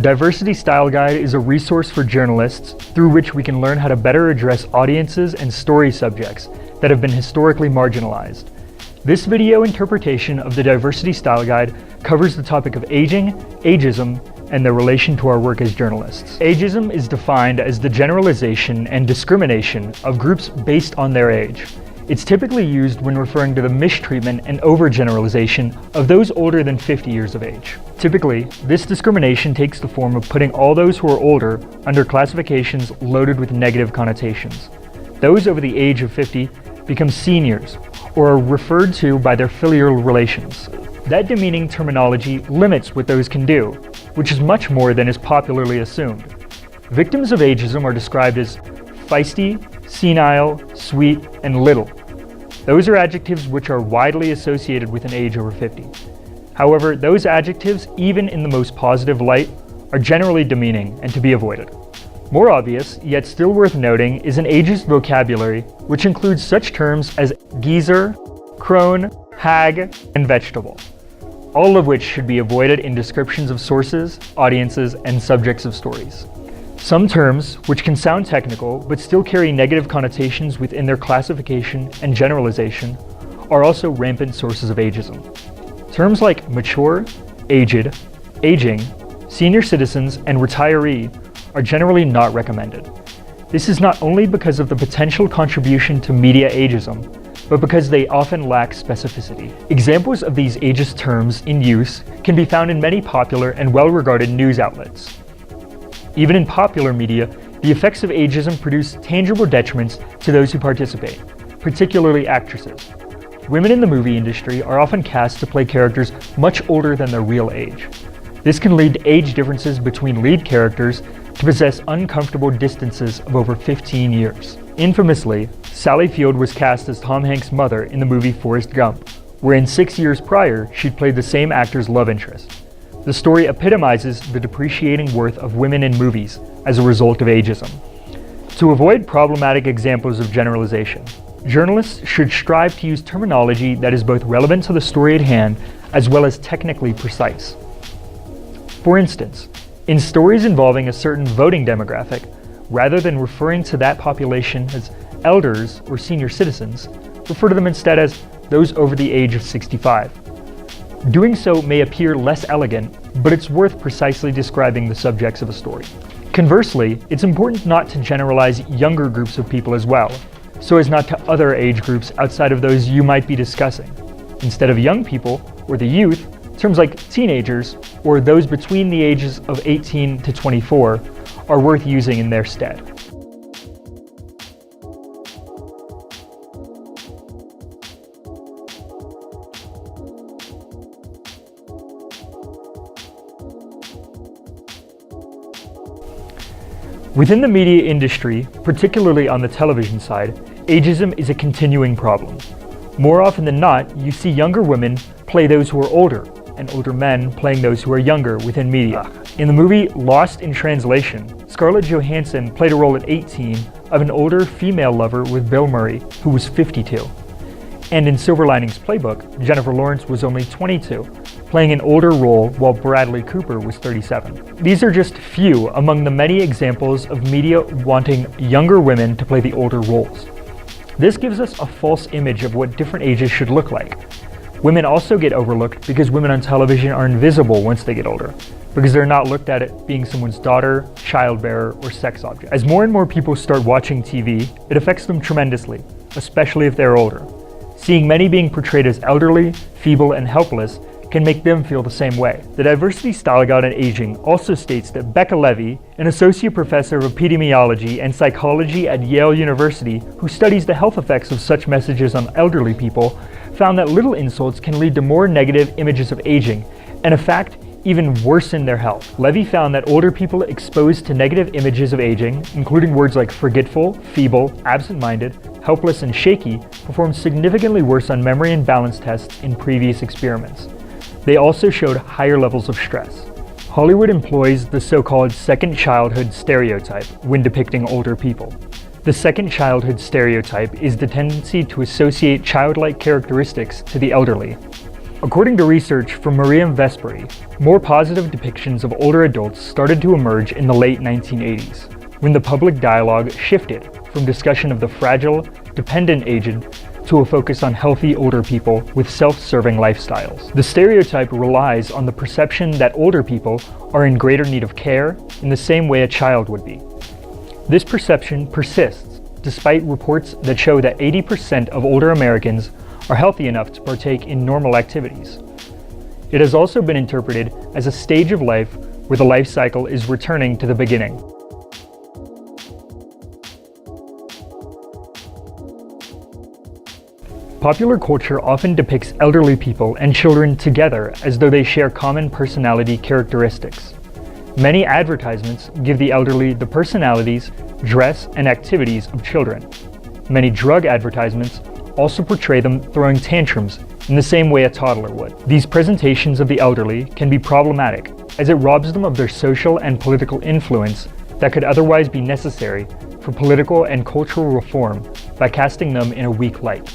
Diversity Style Guide is a resource for journalists through which we can learn how to better address audiences and story subjects that have been historically marginalized. This video interpretation of the Diversity Style Guide covers the topic of aging, ageism, and their relation to our work as journalists. Ageism is defined as the generalization and discrimination of groups based on their age. It's typically used when referring to the mistreatment and overgeneralization of those older than 50 years of age. Typically, this discrimination takes the form of putting all those who are older under classifications loaded with negative connotations. Those over the age of 50 become seniors, or are referred to by their filial relations. That demeaning terminology limits what those can do, which is much more than is popularly assumed. Victims of ageism are described as feisty, senile, sweet, and little. Those are adjectives which are widely associated with an age over 50. However, those adjectives, even in the most positive light, are generally demeaning and to be avoided. More obvious, yet still worth noting, is an ageist vocabulary, which includes such terms as geezer, crone, hag, and vegetable, all of which should be avoided in descriptions of sources, audiences, and subjects of stories. Some terms, which can sound technical but still carry negative connotations within their classification and generalization, are also rampant sources of ageism. Terms like mature, aged, aging, senior citizens, and retiree are generally not recommended. This is not only because of the potential contribution to media ageism, but because they often lack specificity. Examples of these ageist terms in use can be found in many popular and well-regarded news outlets. Even in popular media, the effects of ageism produce tangible detriments to those who participate, particularly actresses. Women in the movie industry are often cast to play characters much older than their real age. This can lead to age differences between lead characters to possess uncomfortable distances of over 15 years. Infamously, Sally Field was cast as Tom Hanks' mother in the movie Forrest Gump, wherein 6 years prior she'd played the same actor's love interest. The story epitomizes the depreciating worth of women in movies as a result of ageism. To avoid problematic examples of generalization, journalists should strive to use terminology that is both relevant to the story at hand as well as technically precise. For instance, in stories involving a certain voting demographic, rather than referring to that population as elders or senior citizens, refer to them instead as those over the age of 65. Doing so may appear less elegant, but it's worth precisely describing the subjects of a story. Conversely, it's important not to generalize younger groups of people as well, so as not to other age groups outside of those you might be discussing. Instead of young people, or the youth, terms like teenagers, or those between the ages of 18 to 24, are worth using in their stead. Within the media industry, particularly on the television side, ageism is a continuing problem. More often than not, you see younger women play those who are older, and older men playing those who are younger within media. In the movie Lost in Translation, Scarlett Johansson played a role at 18 of an older female lover with Bill Murray, who was 52. And in Silver Linings Playbook, Jennifer Lawrence was only 22, playing an older role while Bradley Cooper was 37. These are just few among the many examples of media wanting younger women to play the older roles. This gives us a false image of what different ages should look like. Women also get overlooked because women on television are invisible once they get older, because they're not looked at it being someone's daughter, child bearer, or sex object. As more and more people start watching TV, it affects them tremendously, especially if they're older. Seeing many being portrayed as elderly, feeble, and helpless can make them feel the same way. The Diversity Style Guide on Aging also states that Becca Levy, an associate professor of epidemiology and psychology at Yale University who studies the health effects of such messages on elderly people, found that little insults can lead to more negative images of aging, and in fact, even worsen their health. Levy found that older people exposed to negative images of aging, including words like forgetful, feeble, absent-minded, helpless, and shaky, performed significantly worse on memory and balance tests in previous experiments. They also showed higher levels of stress. Hollywood employs the so-called second childhood stereotype when depicting older people. The second childhood stereotype is the tendency to associate childlike characteristics to the elderly. According to research from Miriam Vesperi, more positive depictions of older adults started to emerge in the late 1980s, when the public dialogue shifted from discussion of the fragile, dependent aged to a focus on healthy older people with self-serving lifestyles. The stereotype relies on the perception that older people are in greater need of care in the same way a child would be. This perception persists despite reports that show that 80% of older Americans are healthy enough to partake in normal activities. It has also been interpreted as a stage of life where the life cycle is returning to the beginning. Popular culture often depicts elderly people and children together as though they share common personality characteristics. Many advertisements give the elderly the personalities, dress, and activities of children. Many drug advertisements also portray them throwing tantrums in the same way a toddler would. These presentations of the elderly can be problematic, as it robs them of their social and political influence that could otherwise be necessary for political and cultural reform by casting them in a weak light.